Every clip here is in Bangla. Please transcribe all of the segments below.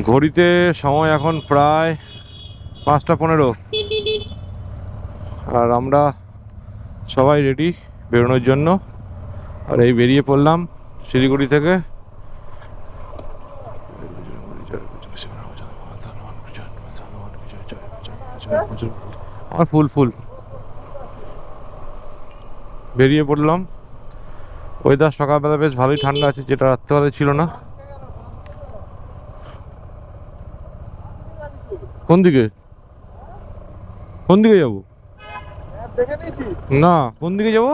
ঘড়িতে সময় এখন প্রায় 5টা 15, আর আমরা সবাই রেডি বেরোনোর জন্য। আর এই বেরিয়ে পড়লাম শিলিগুড়ি থেকে। আমার ফুল ফুল বেরিয়ে পড়লাম। ওয়েদার সকালবেলা বেশ ভালোই ঠান্ডা আছে, যেটা রাত্রেবেলা ছিল না। কোন দিকে কোন দিকে যাবো? না, কোন দিকে যাবো?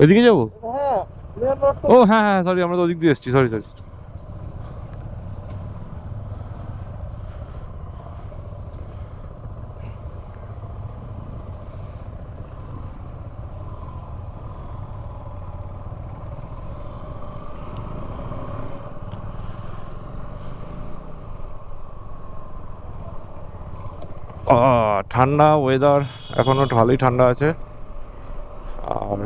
এদিকে যাবো? ও হ্যাঁ হ্যাঁ, সরি, আমরা তো ওদিক দিয়ে এসেছি, সরি সরি। ঠান্ডা ওয়েদার, এখনো ভালোই ঠান্ডা আছে। আর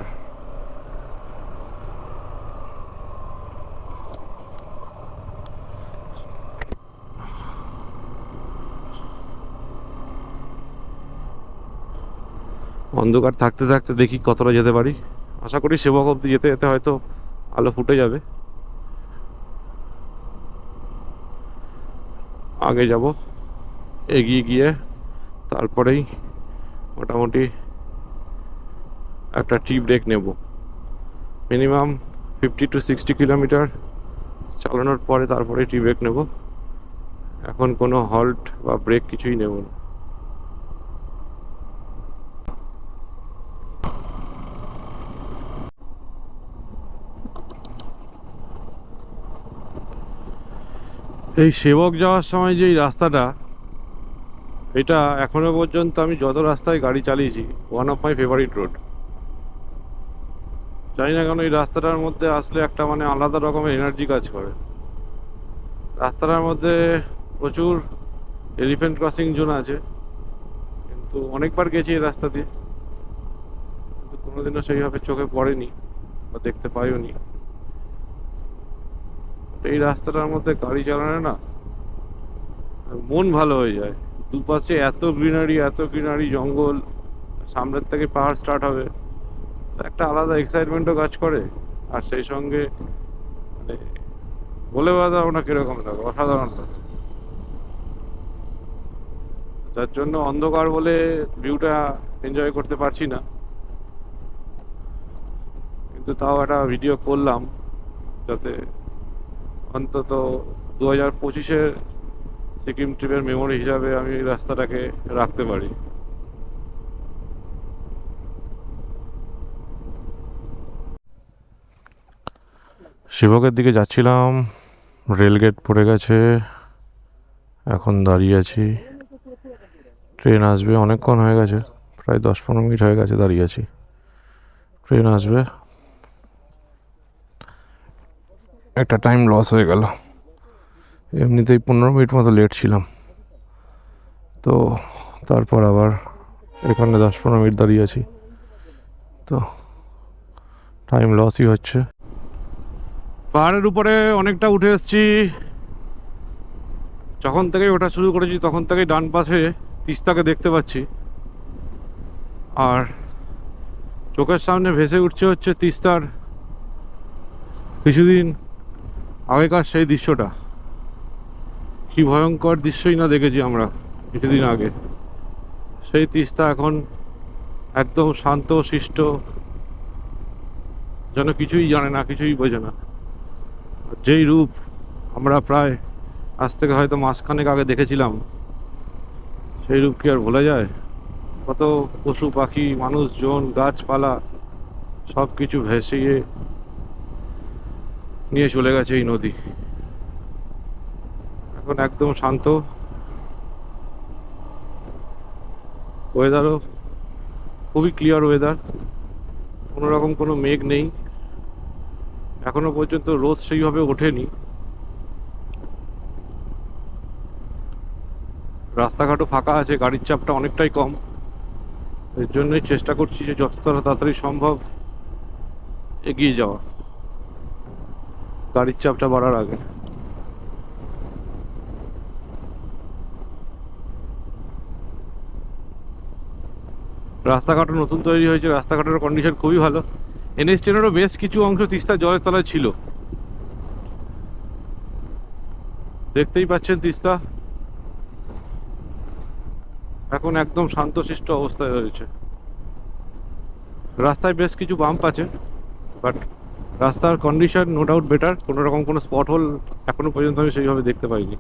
অন্ধকার থাকতে থাকতে দেখি কতটা যেতে পারি। আশা করি সেবক অব্দি যেতে যেতে হয়তো আলো ফুটে যাবে। আগে যাব, এগিয়ে গিয়ে তারপরেই মোটামুটি একটা টি ব্রেক নেব। মিনিমাম 50 to 60 কিলোমিটার চালানোর পরে তারপরে টি ব্রেক নেব। এখন কোনো হল্ট বা ব্রেক কিছুই নেব না। এই সেবক যাওয়ার সময় যে এই রাস্তাটা, এটা এখনো পর্যন্ত আমি যত রাস্তায় গাড়ি চালিয়েছি one of my favourite road. জানি না কেন এই রাস্তাটার মধ্যে আসলে একটা মানে আলাদা রকমের এনার্জি কাজ করে। রাস্তাটার মধ্যে প্রচুর এলিফ্যান্ট ক্রসিং জোন আছে, কিন্তু অনেকবার গেছি এই রাস্তা দিয়ে, কিন্তু কোনোদিনও সেইভাবে চোখে পড়েনি বা দেখতে পাইও নি। এই রাস্তাটার মধ্যে গাড়ি চালানো না মন ভালো হয়ে যায়। দুপাশে এত গ্রিনারি, এত গ্রিনারি, জঙ্গল, সামনের থেকে পাহাড় স্টার্ট হবে, একটা আলাদা এক্সাইটমেন্টও কাজ করে। আর সেই সঙ্গে মানে বলে বোঝাবো না কিরকম থাকে, অসাধারণ থাকে। যার জন্য অন্ধকার বলে ভিউটা এনজয় করতে পারছি না, কিন্তু তাও একটা ভিডিও করলাম যাতে অন্তত 2025-এর সিকিম ট্রিপের মেমোরি হিসাবে আমি এই রাস্তাটাকে রাখতে পারি। শিবকের দিকে যাচ্ছিলাম, রেলগেট পড়ে গেছে, এখন দাঁড়িয়ে আছি। ট্রেন আসবে, অনেকক্ষণ হয়ে গেছে, প্রায় 10-15 মিনিট হয়ে গেছে দাঁড়িয়ে আছি। ট্রেন আসবে, একটা টাইম লস হয়ে গেল। এমনিতেই 15 মিনিট মতো লেট ছিলাম, তো তারপর আবার এখানে 10-15 মিনিট দাঁড়িয়ে আছি, তো টাইম লসই হচ্ছে। পাহাড়ের উপরে অনেকটা উঠে এসেছি। যখন থেকে ওঠা শুরু করেছি তখন থেকে ডান পাশে তিস্তাকে দেখতে পাচ্ছি, আর চোখের সামনে ভেসে উঠছে হচ্ছে তিস্তার কিছুদিন আগেকার সেই দৃশ্যটা। কি ভয়ঙ্কর দৃশ্যই না দেখেছি আমরা কিছুদিন আগে। সেই তিস্তা এখন একদম শান্ত শিষ্ট, যেন কিছুই জানে না, কিছুই বোঝে না। যেই রূপ আমরা প্রায় আজ থেকে হয়তো মাসখানেক আগে দেখেছিলাম, সেই রূপ কি আর ভোলা যায়? কত পশু পাখি, মানুষজন, গাছপালা সব কিছু ভেসিয়ে নিয়ে চলে গেছে এই নদী। এখন একদম শান্ত, ওয়েদারও খুবই ক্লিয়ার ওয়েদার, কোনো রকম কোনো মেঘ নেই, এখনো পর্যন্ত রোদ সেইভাবে ওঠেনি। রাস্তাঘাটও ফাঁকা আছে, গাড়ির চাপটা অনেকটাই কম। এর জন্যই চেষ্টা করছি যে যতটা তাড়াতাড়ি সম্ভব এগিয়ে যাওয়া, গাড়ির চাপটা বাড়ার আগে। রাস্তাঘাটও নতুন তৈরি হয়েছে, রাস্তাঘাটের কন্ডিশন খুবই ভালো। NH10-এরও বেশ কিছু অংশ তিস্তার জলের তলায় ছিল, দেখতেই পাচ্ছেন। তিস্তা এখন একদম শান্তশিষ্ট অবস্থায় রয়েছে। রাস্তায় বেশ কিছু বাম্প আছে, বাট রাস্তার কন্ডিশন নো ডাউট বেটার। কোনো রকম কোনো স্পট হোল এখনো পর্যন্ত আমি সেইভাবে দেখতে পাইনি।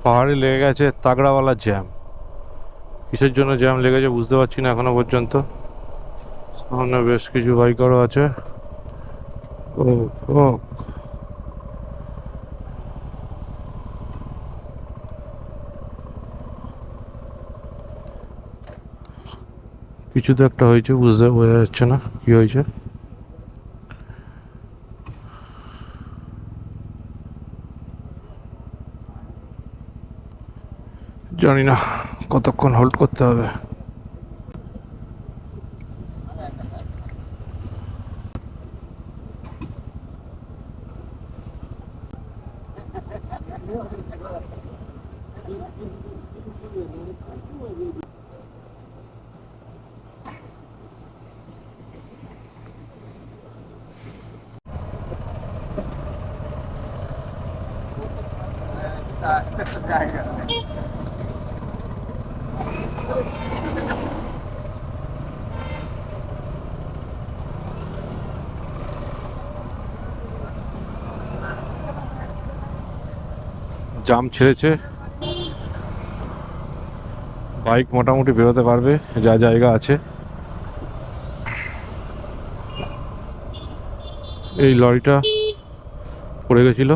পাহাড়ে লেগে গেছে তাগড়াওয়ালা জ্যাম। কিসের জন্য জ্যাম লেগেছে বুঝতে পারছি না এখনো পর্যন্ত। সামনে বেশ কিছু বাইকারও আছে। ও ও কিছু তো একটা হয়েছে, বোঝা যাচ্ছে না কি হয়েছে। জানি না কতক্ষণ হোল্ড করতে হবে। জাম ছেড়েছে, বাইক মোটামুটি বেরোতে পারবে যা জায়গা আছে। এই লরিটা পড়ে গেছিল,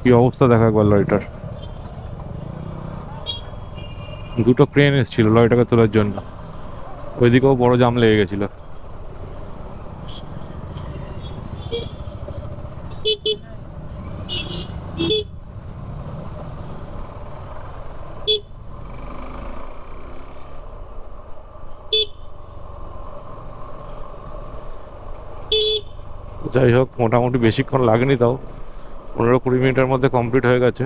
কি অবস্থা দেখা একবার লরিটার। দুটো ক্রেন এসেছিল লরিটাকে তোলার জন্য, ওইদিকেও বড় জাম লেগে গেছিল। যাই হোক, মোটামুটি বেশিক্ষণ লাগেনি, তাও 15-20 মিনিটের মধ্যে কমপ্লিট হয়ে গেছে।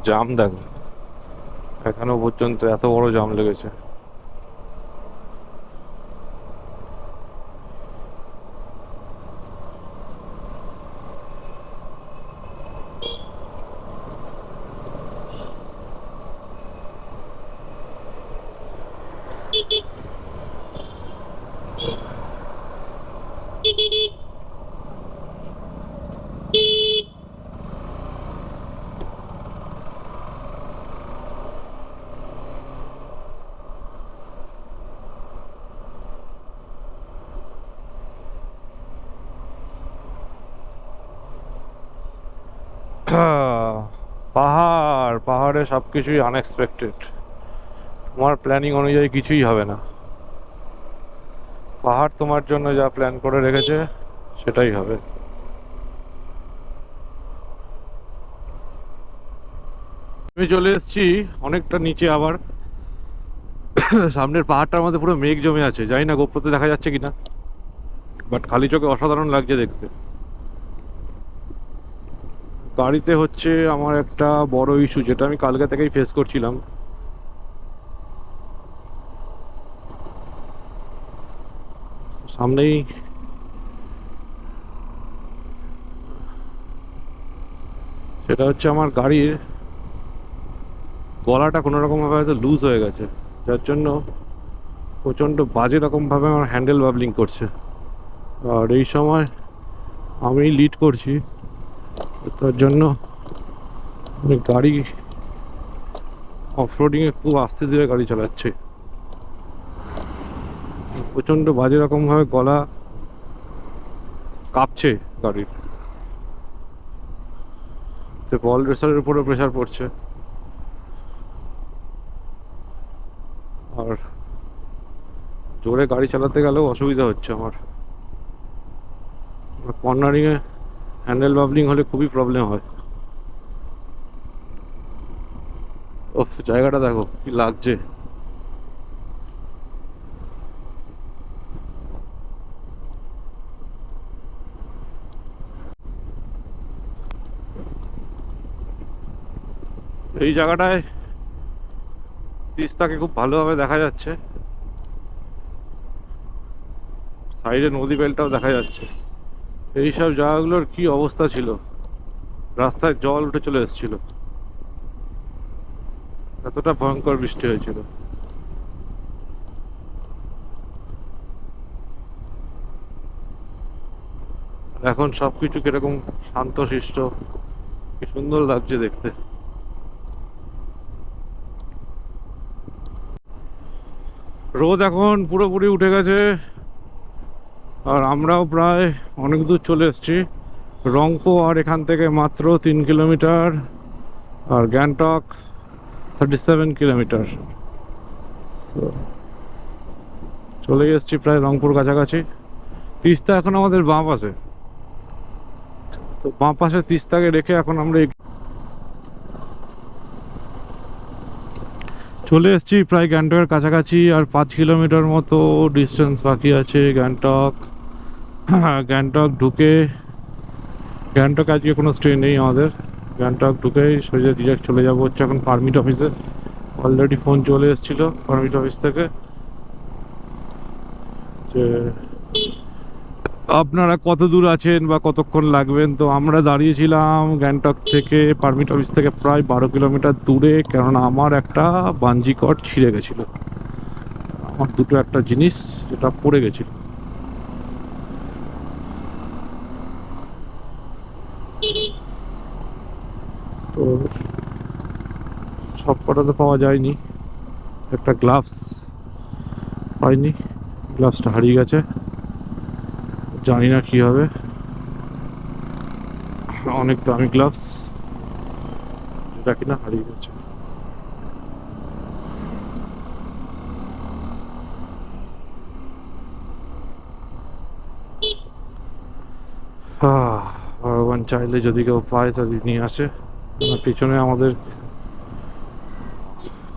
জাম দেখো, এখনো পর্যন্ত এত বড় জাম লেগেছে। পাহাড়, পাহাড়ে সব কিছুই আনএক্সপেক্টেড। তোমার প্ল্যানিং অনুযায়ী কিছুই হবে না। পাহাড় তোমার জন্য যা প্ল্যান করে রেখেছে সেটাই হবে। আমি চলে এসেছি অনেকটা নিচে আবার। সামনের পাহাড়টার মধ্যে পুরো মেঘ জমে আছে, জানি না গোপ্রতে দেখা যাচ্ছে কিনা, বাট খালি চোখে অসাধারণ লাগছে দেখতে। গাড়িতে হচ্ছে আমার একটা বড় ইস্যু, যেটা আমি কালকে থেকেই ফেস করছিলাম। সামনেই সেটা হচ্ছে আমার গাড়ির গলাটা কোনো রকমভাবে হয়তো লুজ হয়ে গেছে, যার জন্য প্রচণ্ড বাজে রকমভাবে আমার হ্যান্ডেল বাবলিং করছে। আর এই সময় আমি লিড করছি, তার জন্য আমি গাড়ি অফরোডিংয়ে খুব আস্তে ধীরে গাড়ি চালাচ্ছে। প্রচণ্ড বাজে রকমভাবে গলা কাঁপছে গাড়ির, বল রেসারের উপরে প্রেশার পড়ছে। জোরে গাড়ি চালাতে গেলেও অসুবিধা হচ্ছে আমার। কর্নারিংয়ে হ্যান্ডেল বাবলিং হলে খুবই প্রবলেম হয়। ও, জায়গাটা দেখো কি লাগছে। এই জায়গাটায় তিস্তাকে খুব ভালোভাবে দেখা যাচ্ছে, সাইডে নদী বেলটাও দেখা যাচ্ছে। এইসব জায়গাগুলোর কি অবস্থা ছিল, রাস্তায় জল উঠে চলে এসেছিল, এতটা ভয়ঙ্কর বৃষ্টি হয়েছিল। আর এখন সবকিছু কিরকম শান্তশিষ্ট, কি সুন্দর লাগছে দেখতে। রোদ এখন পুরোপুরি উঠে গেছে, আর আমরাও প্রায় অনেক দূর চলে এসেছি। রংপো আর এখান থেকে মাত্র 3 কিলোমিটার, আর গ্যাংটক 37 কিলোমিটার। চলে এসেছি প্রায় রংপুর কাছাকাছি। তিস্তা এখন আমাদের বাঁ পাশে, তো বাঁ পাশে তিস্তাকে রেখে এখন আমরা চলে এসেছি প্রায় গ্যাংটকের কাছাকাছি। আর 5 কিলোমিটার মতো ডিস্টেন্স বাকি আছে গ্যাংটক। গ্যাংটক ঢুকে, গ্যাংটক আজকে কোনো স্টে নেই আমাদের। গ্যাংটক ঢুকেই সোজা ডিরেক্ট চলে যাবো হচ্ছে এখন পারমিট অফিসে। অলরেডি ফোন চলে এসেছিলো পারমিট অফিস থেকে যে আপনারা কত দূর আছেন বা কতক্ষণ লাগবেন। তো আমরা দাঁড়িয়েছিলাম গ্যাংটক থেকে, পারমিট অফিস থেকে প্রায় 12 কিলোমিটার দূরে, কেননা আমার একটা বাঞ্জি কর্ড ছিঁড়ে গেছিলো। আমার দুটো একটা জিনিস যেটা পড়ে গেছিল। তো সব কটা তো পাওয়া যায়নি, একটা গ্লাভস পাইনি, গ্লাভসটা হারিয়ে গেছে, জানি না কি হবে। অনেক দামি গ্লাভস, যেটা কিনা হারিয়ে গেছে। ভগবান চাইলে যদি কেউ পায় যদি নিয়ে আসে। পিছনে আমাদের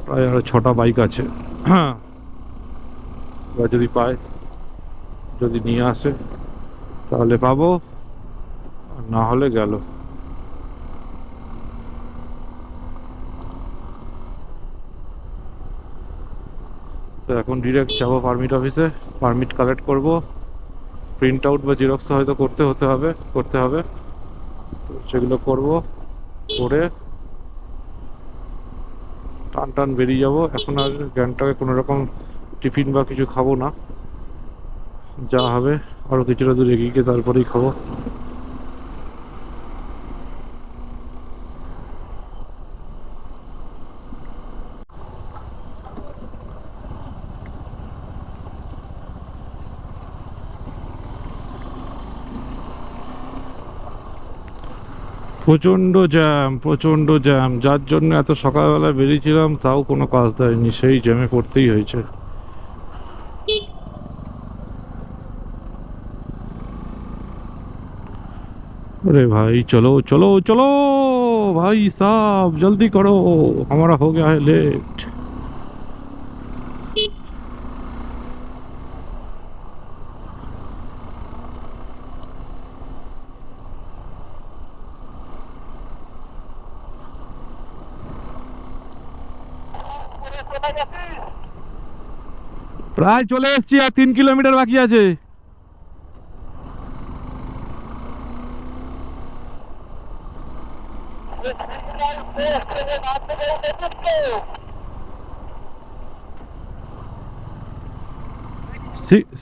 প্রায় আরো 6টা বাইক আছে, বা যদি পায়, যদি নিয়ে আসে তাহলে পাবো, আর না হলে গেল। তো এখন ডিরেক্ট যাবো পারমিট অফিসে, পারমিট কালেক্ট করব। প্রিন্ট আউট বা জেরক্স হয়তো করতে হবে, তো সেগুলো করব, করে টান টান বেরিয়ে যাব। এখন আর গ্যাংটকে কোনো রকম টিফিন বা কিছু খাবো না, যা হবে আরও কিছুটা দূর এগিয়ে গিয়ে তারপরেই খাবো। প্রচণ্ড জ্যাম, যার জন্য এত সকালবেলা বেরিয়েছিলাম তাও কোনো কাজ দেয়নি, সেই জ্যামে পড়তেই হয়েছে। अरे भाई चलो चलो चलो, भाई साहब जल्दी करो, हमारा हो गया है लेट। প্রায় চলে এসেছি, আর 3 কিলোমিটার বাকি আছে।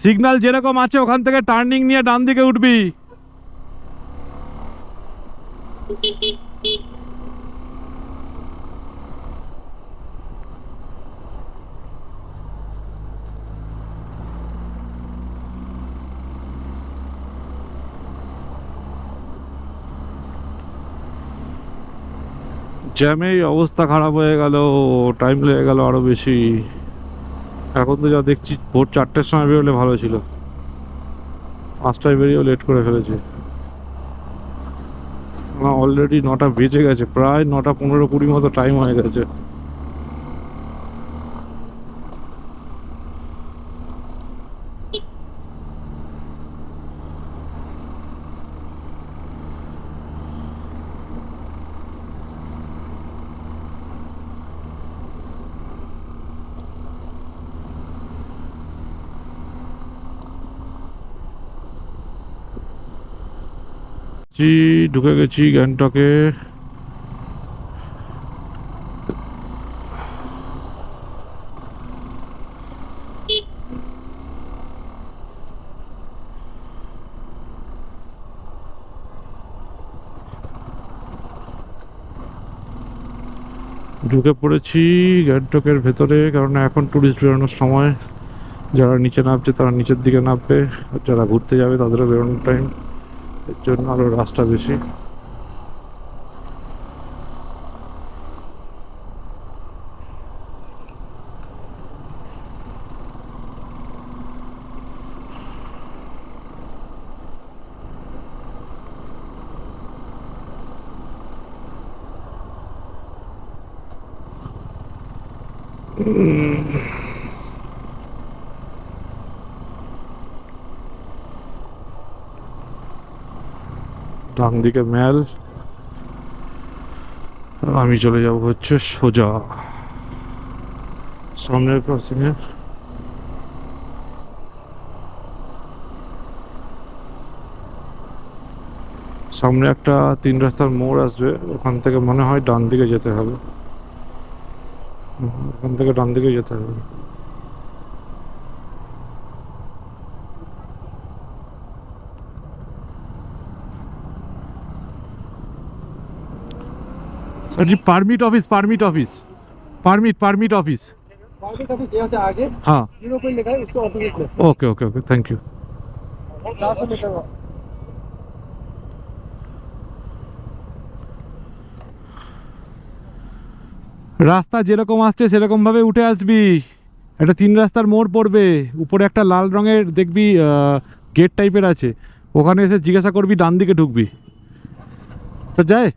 সিগন্যাল যেরকম আছে ওখান থেকে টার্নিং নিয়ে ডান দিকে উঠবি। জ্যামেই অবস্থা খারাপ হয়ে গেল, টাইম লেগে গেল আরো বেশি। এখন তো যা দেখছি ভোর 4টের সময় বেরোলে ভালো ছিল, 5টায় বেরিয়েও লেট করে ফেলেছে। অলরেডি 9টা বেজে গেছে, প্রায় 9টা 15 20 মতো টাইম হয়ে গেছে। ঢুকে গেছি গ্যাংটকে। ঢুকে পড়েছি গ্যাংটকের ভেতরে, কারণ এখন টুরিস্ট বেরোনোর সময়। যারা নিচে নামছে তারা নিচের দিকে নামবে, আর যারা ঘুরতে যাবে তাদেরও বেরোনোর টাইম, এর জন্য আরও রাস্তা বেশি। ডান দিকে ম্যাল, আমি চলে যাব হচ্ছে সোজা সামনের ক্রসিংয়ে। সামনে একটা 3 রাস্তার মোড় আসবে, ওখান থেকে মনে হয় ডান দিকে যেতে হবে। ওখান থেকে ডান দিকে যেতে হবে। Sir ji permit office, permit office, permit permit office. Market अभी यहाँ से आगे हाँ, जीरो कोई लिखा है उसको ऑपोजिट में okay okay okay, thank you. 400 metre हुआ। রাস্তা যেরকম আসছে সেরকম ভাবে উঠে আসবি। একটা 3 রাস্তার মোড় পড়বে, উপরে একটা লাল রঙের দেখবি গেট টাইপের আছে, ওখানে এসে জিজ্ঞাসা করবি, ডান দিকে ঢুকবি। স্যার যায়।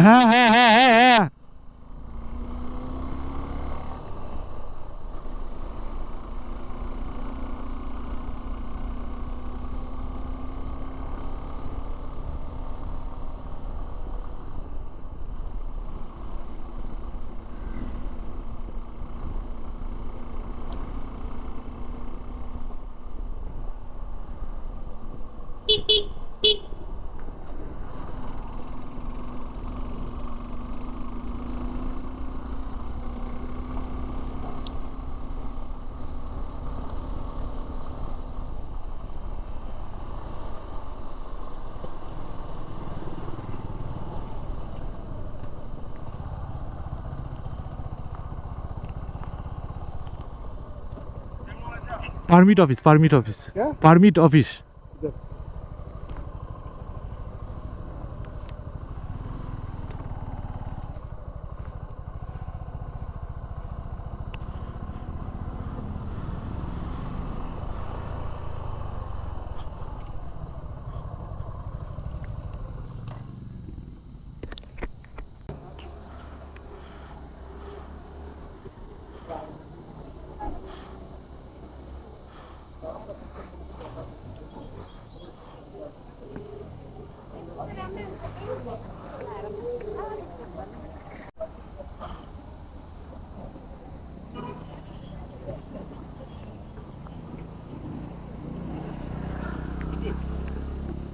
হ্যাঁ হ্যাঁ হ্যাঁ হ্যাঁ হ্যাঁ। परमिट ऑफिस, परमिट ऑफिस, क्या परमिट ऑफिस।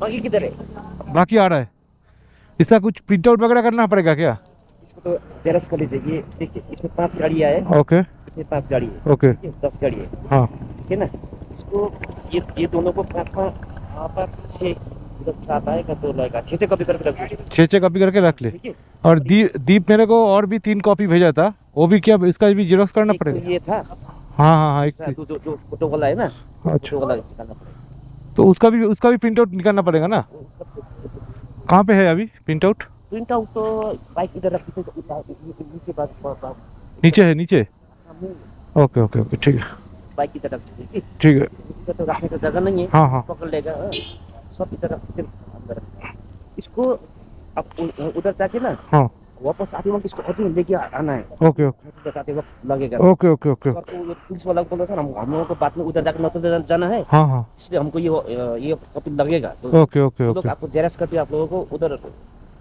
बाकी किधर है? बाकी आ रहा है। इसका कुछ प्रिंट आउट वगैरह करना पड़ेगा क्या? इसको तो जेरक्स कर लीजिए। ये देखिए, इसमें 5 गाड़ियाँ है। ओके इसमें 5 गाड़ी है। ओके। ठीक है, 10 गाड़ी है। हाँ ठीक है ना? इसको ये दोनों को 5 6 उधर आता है का तो लगेगा 6 कॉपी करके रख दीजिए। 6 कॉपी करके रख ले। ठीक है। और दीप मेरे को और भी 3 कॉपी भेजा था, वो भी क्या इसका भी जेरोक्स करना एक तो पड़ेगा? ये था। हाँ हाँ हाँ, एक थी। जो फोटो वाला है ना, अच्छा, फोटो वाला निकालना पड़ेगा। तो उसका भी प्रिंट आउट निकालना पड़ेगा ना? कहाँ पे है अभी प्रिंट आउट? प्रिंट आउट तो बाइक इधर रख दीजिए, नीचे बात नीचे है, नीचे। सामने ओके ओके ओके, ठीक है बाइक इधर रख दीजिए। ठीक है। इधर तो रखने का जगह नहीं है। हाँ हाँ पकड़ लेगा। हाँ। सब इधर रख दीजिए अंदर। इसको आप उधर जाके ना, हाँ, वापस आते वक्त इसको ऑटो लेके आना है। ओके ओके उधर जाते वक्त लगेगा। Okay okay okay. सर को वो पुलिस वाला को बोला सर, हम लोगों को बाद में उधर जाकर नौतन जाना है, हाँ हाँ, इसलिए हमको ये कॉपी लगेगा। तो ओके ओके वो लोग ओके आपको जेरक्स करके आप लोगों को उधर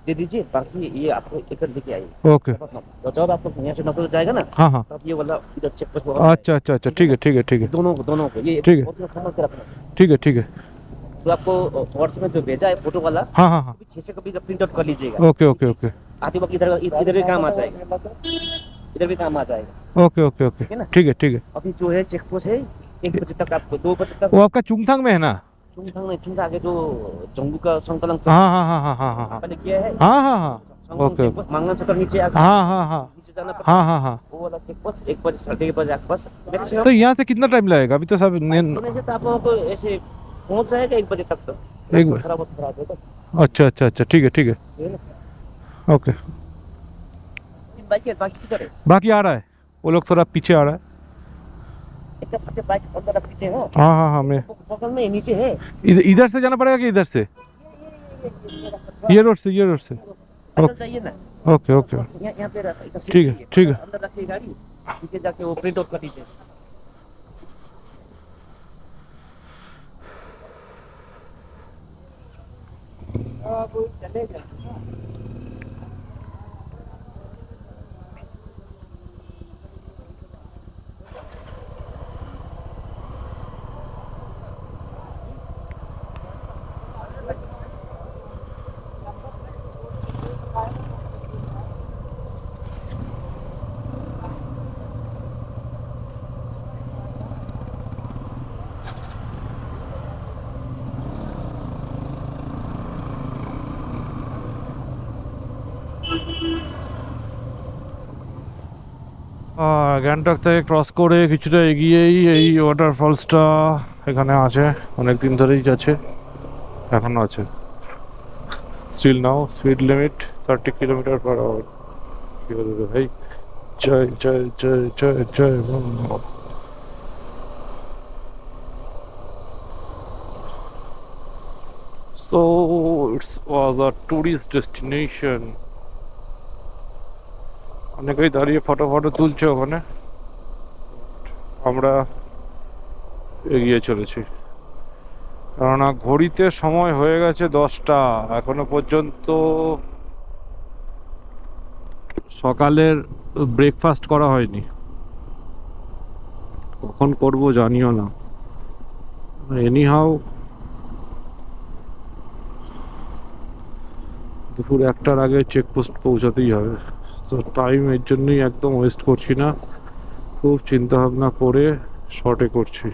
दे दीजिए, बाकी ये आपको इधर लेके आइए। ओके। तो जब आपको यहाँ से नौतन जाएगा ना, हाँ हाँ, तब ये वाला इधर चेक पोस्ट अच्छा अच्छा अच्छा, ठीक है ठीक है ठीक है दोनों को ये ठीक है। कॉपी संभाल के रखना। ठीक है ठीक है। तो आपको व्हाट्सएप में जो भेजा है फोटो वाला, हाँ हाँ हाँ, 6 कॉपी का प्रिंट आउट कर लीजिएगा। ओके ओके ओके आते वक्त इधर भी काम आ जाएगा, इधर भी काम आ जाएगा। ओके ओके ओके, है ना? ठीक है ठीक है। अभी जो है चेक पोस्ट है 1 बजे तक, आपको 2 बजे तक। वो आपका चुंगथांग में है ना? चुंगथांग नहीं, चुंगथांग आगे जो जम्मू का संकलन हाँ हाँ हाँ हाँ हाँ हाँ हाँ आपने किया है। हाँ हाँ हाँ, ओके ओके, मांगन चक्कर नीचे आगे हाँ हाँ हाँ नीचे जाना पड़ता हाँ हाँ हाँ। है। वो वाला चेक पोस्ट 1 बजे 1:30 बजे आसपास मैक्सिमम। तो यहाँ से कितना टाइम लगेगा? अभी तो सब होने से तो आप लोगों को ऐसे पहुंच जाएगा 1 बजे तक। तो एक- खराब होगा। अच्छा अच्छा अच्छा, ठीक है ठीक है, ठीक है ना? ओके। बाकी किधर है? बाकी आ रहा है, वो लोग थोड़ा पीछे आ रहा है। एक अपने बाइक अंदर पीछे है। हाँ हाँ हाँ, मैं बगल में नीचे है। इधर से जाना पड़ेगा कि इधर से? ये रोड से, ये रोड से। पैदल चाहिए ना? ओके ओके, यहाँ पे इधर सीट ठीक है, चाहिए। ठीक है। अंदर रखिए गाड़ी, नीचे जाके वो प्रिंट आउट कर दीजिए। चलेगा। গ্যাংটক থেকে ক্রস করে কিছুটা এগিয়েই এই ওয়াটারফলসটা এখানে আছে, অনেক দিন ধরেই আছে, এখনো আছে। Still now speed limit 30 kilometre per hour. কি বলবো ভাই, জয় জয় জয় জয় জয় Bangla. So it was a tourist destination. অনেকেই দাঁড়িয়ে ফটো তুলছে ওখানে, আমরা এগিয়ে চলেছি কেননা ঘড়িতে সময় হয়ে গেছে 10টা, এখনো পর্যন্ত সকালের ব্রেকফাস্ট করা হয়নি। কখন করব জানিও না। এনিহাউ দুপুর 1টার আগে চেকপোস্ট পৌঁছাতেই হবে। তো টাইম এর জন্যই একদম ওয়েস্ট করছি না, খুব চিন্তা ভাবনা করে শর্টে করছি।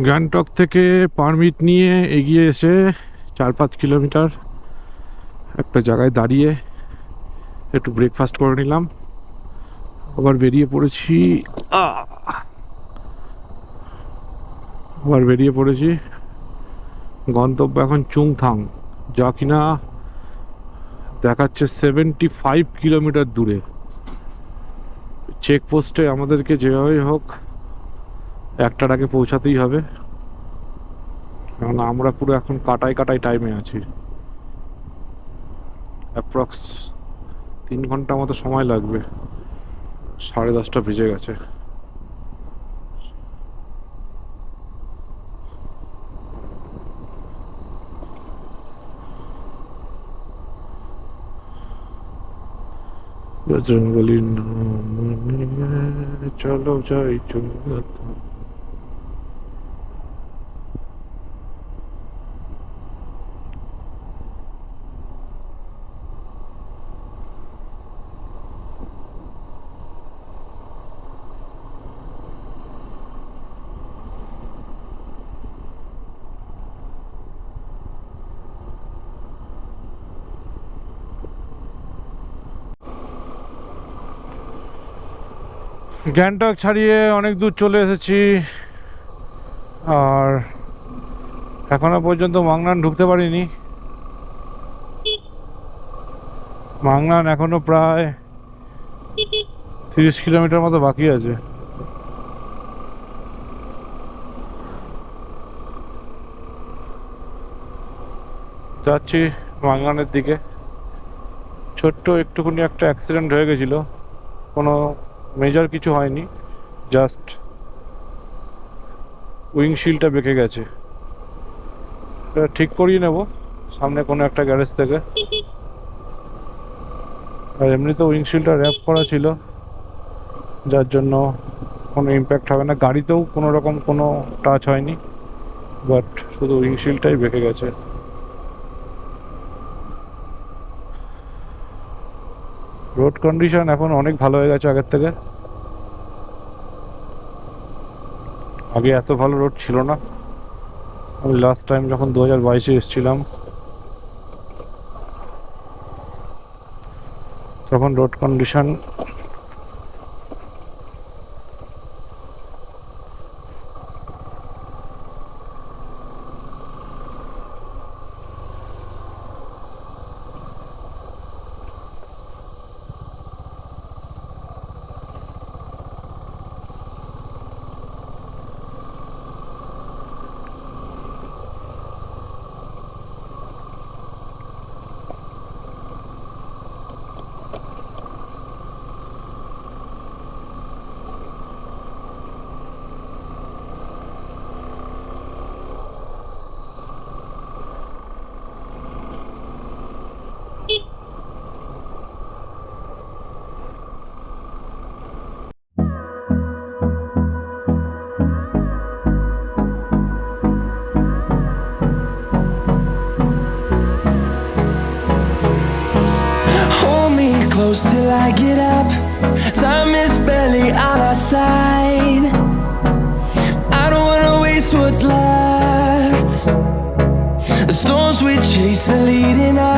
গ্যাংটক থেকে পারমিট নিয়ে এগিয়ে এসে 4-5 কিলোমিটার একটা জায়গায় দাঁড়িয়ে একটু ব্রেকফাস্ট করে নিলাম, আবার বেরিয়ে পড়েছি। গন্তব্য এখন চুংথাং, যা কিনা দেখাচ্ছে 75 কিলোমিটার দূরে। চেকপোস্টে আমাদেরকে যেভাবেই হোক 1টার আগে পৌঁছাতেই হবে, কারণ আমরা পুরো এখন কাটাই টাইমে আছি। অ্যাপ্রক্স 3 ঘন্টা মতো সময় লাগবে, 10:30 বেজে গেছে। বজরঙ্গলির নাম নিয়ে চলো যাই চলতে। গ্যাংটক ছাড়িয়ে অনেক দূর চলে এসেছি, আর এখনো পর্যন্ত মাংনান ঢুকতে পারিনি। মাংনান এখনো প্রায় 30 কিলোমিটার মতো বাকি আছে। যাচ্ছি মাংনানের দিকে। ছোট্ট একটুখানি একটা অ্যাক্সিডেন্ট হয়ে গেছিল, কোনো মেজর কিছু হয়নি, জাস্ট উইংশিল্ডটা বেঁকে গেছে। এটা ঠিক করিয়ে নেব সামনে কোনো একটা গ্যারেজ থেকে। আর এমনিতে উইংশিল্ডটা র্যাপ করা ছিল, যার জন্য কোনো ইম্প্যাক্ট হবে না। গাড়িতেও কোনো রকম কোনো টাচ হয়নি, বাট শুধু উইংশিল্ডটাই বেঁকে গেছে। রোড কন্ডিশন এখন অনেক ভালো হয়ে গেছে আগের থেকে। আগে এত ভালো রোড ছিল না। আমি লাস্ট টাইম যখন 2022-এ এসেছিলাম তখন road condition close till I get up. Time is barely on our side. I don't wanna waste what's left. The storms we chase are leading us.